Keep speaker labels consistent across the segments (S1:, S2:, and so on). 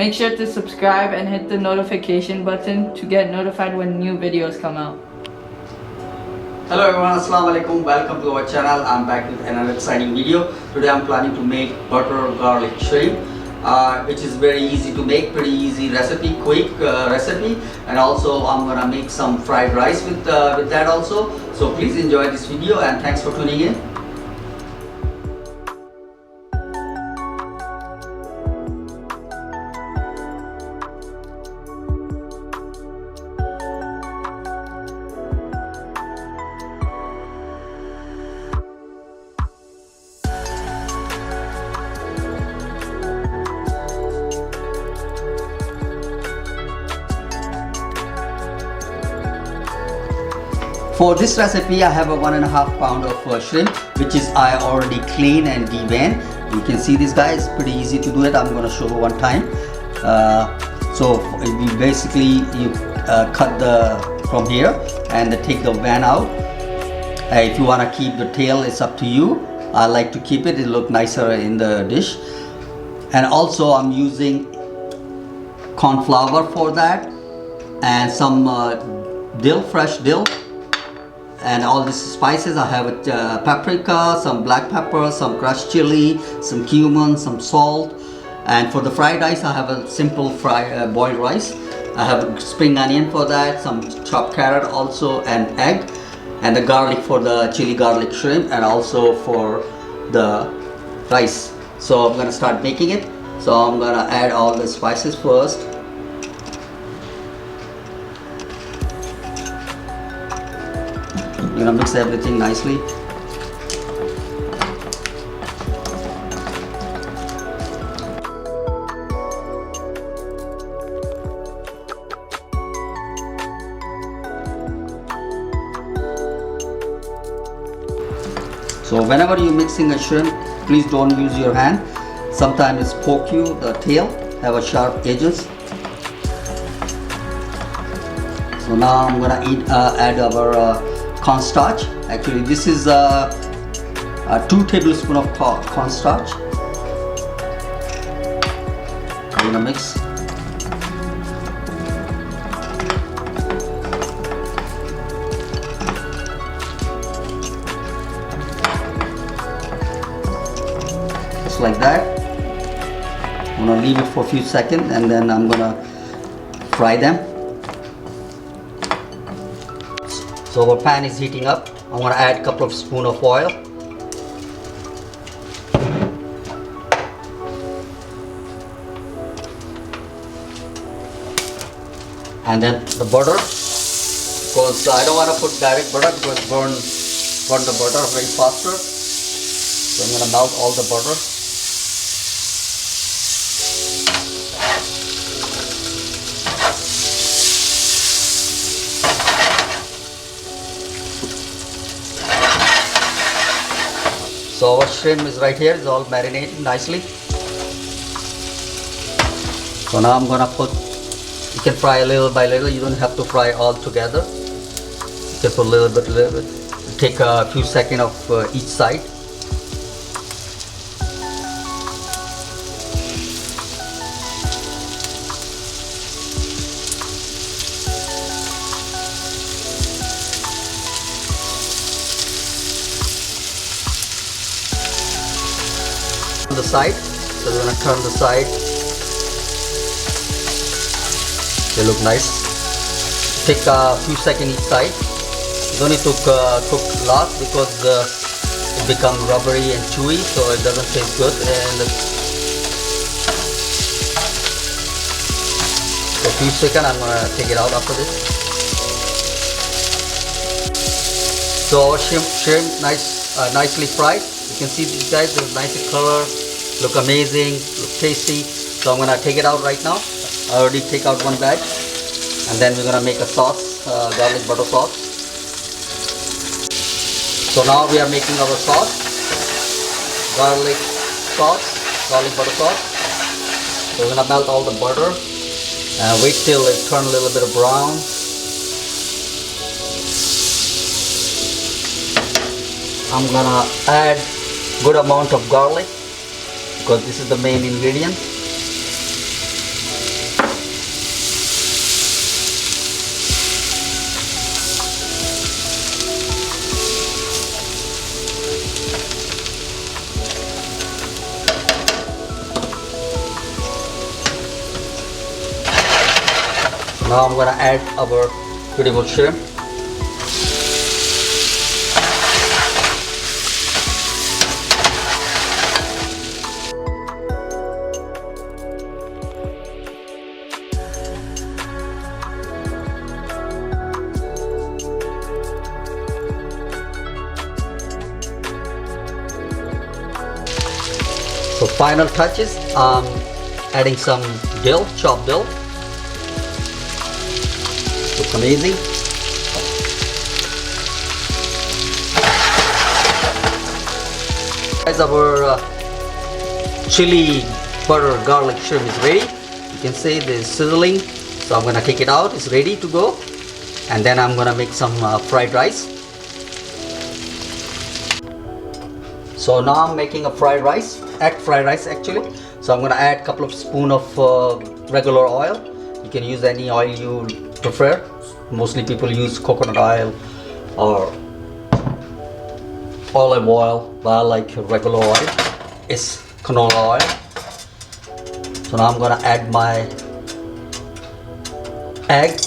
S1: Make sure to subscribe and hit the notification button to get notified when new videos come out.
S2: Hello everyone, assalamu alaikum. Welcome to our channel. I'm back with another exciting video. Today I'm planning to make butter garlic shrimp, which is very easy to make, pretty easy recipe, quick recipe. And also I'm gonna make some fried rice with that also. So please enjoy this video and thanks for tuning in. For this recipe, I have a 1.5 pound of shrimp, which is I already clean and deveined. You can see this, guys, pretty easy to do it. I'm going to show you one time. So you basically cut from here and take the vein out. If you want to keep the tail, it's up to you. I like to keep it. It look nicer in the dish. And also I'm using corn flour for that, and some dill, fresh dill. And all these spices, I have paprika, some black pepper, some crushed chili, some cumin, some salt. And for the fried rice, I have a simple boiled rice. I have a spring onion for that, some chopped carrot also, and egg, and the garlic for the chili garlic shrimp, and also for the rice. So I'm gonna start making it. So I'm gonna add all the spices first. You're gonna mix everything nicely. So whenever you're mixing a shrimp, please don't use your hand. Sometimes it's poke you, the tail have a sharp edges. So now I'm gonna add our cornstarch. Actually, this is 2 tablespoons of cornstarch. I'm gonna mix. Just like that. I'm gonna leave it for a few seconds and then I'm gonna fry them. So our pan is heating up. I'm going to add a couple of spoons of oil. And then the butter, because I don't want to put direct butter because burn the butter very faster. So I'm going to melt all the butter. So our shrimp is right here, it's all marinated nicely. So now I'm gonna you can fry little by little, you don't have to fry all together. You can put a little bit. Take a few seconds of each side. The side, so we're gonna turn the side. They look nice. Take a few seconds each side. You don't need to cook a lot because it becomes rubbery and chewy, so it doesn't taste good. And for a few seconds, I'm gonna take it out after this. So our shrimp nicely fried. You can see these guys, there's nice color, look amazing, look tasty. So I'm gonna take it out right now. I already take out one bag, and then we're gonna make a sauce, garlic butter sauce. So now we are making our sauce, garlic butter sauce. So we're gonna melt all the butter and wait till it turns a little bit of brown. I'm gonna add good amount of garlic because this is the main ingredient. Now I'm gonna add our beautiful shrimp. So final touches, adding some dill, chopped dill. Looks amazing. Guys, our chili butter garlic shrimp is ready. You can see the sizzling. So I'm gonna take it out. It's ready to go. And then I'm gonna make some fried rice. So now I'm making a fried rice, egg fried rice actually. So I'm gonna add a couple of spoons of regular oil. You can use any oil you prefer. Mostly people use coconut oil or olive oil, but I like regular oil. It's canola oil. So now I'm gonna add my egg.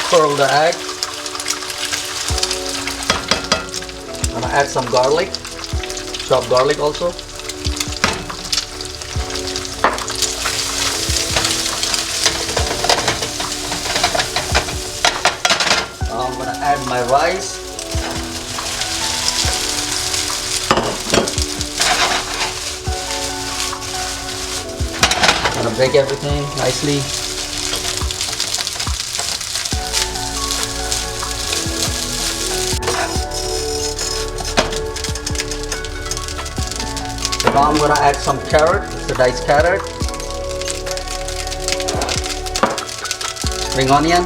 S2: Curl the egg. I'm gonna add some garlic, chopped garlic also. Now I'm gonna add my rice. I'm gonna break everything nicely. Now I'm gonna add some carrot. It's a diced carrot, spring onion,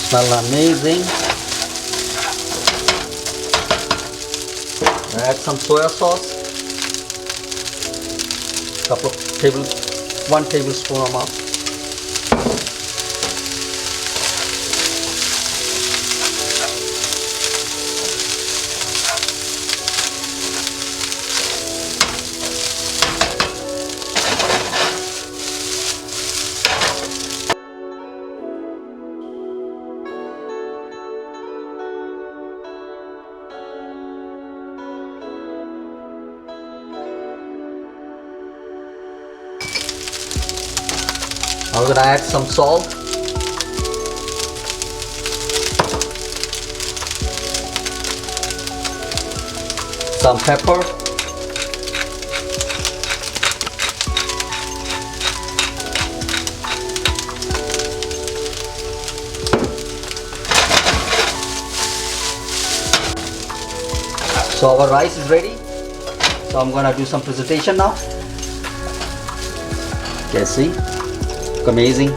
S2: smell amazing. Add some soya sauce. Couple of 1 tablespoon amount. I'm gonna add some salt, some pepper, so our rice is ready. So I'm gonna do some presentation now. Okay, see? Amazing.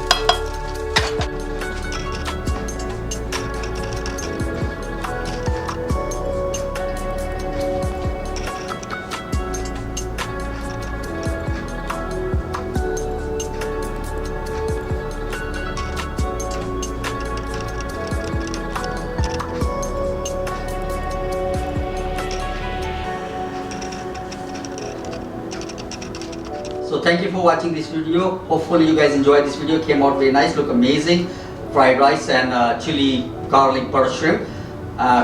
S2: So thank you for watching this video. Hopefully you guys enjoyed this video. Came out very nice, look amazing. Fried rice and chili garlic butter shrimp.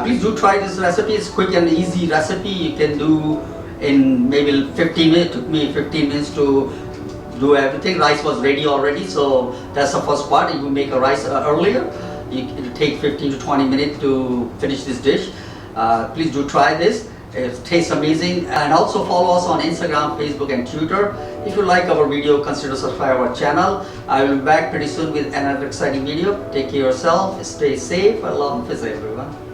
S2: Please do try this recipe. It's quick and easy recipe. You can do in maybe 15 minutes. It took me 15 minutes to do everything. Rice was ready already, so that's the first part. If you make a rice earlier, it'll take 15 to 20 minutes to finish this dish. Please do try this. It tastes amazing. And also follow us on Instagram, Facebook and Twitter. If you like our video, consider subscribe our channel. I will be back pretty soon with another exciting video. Take care of yourself, stay safe, Allah Hafiz everyone.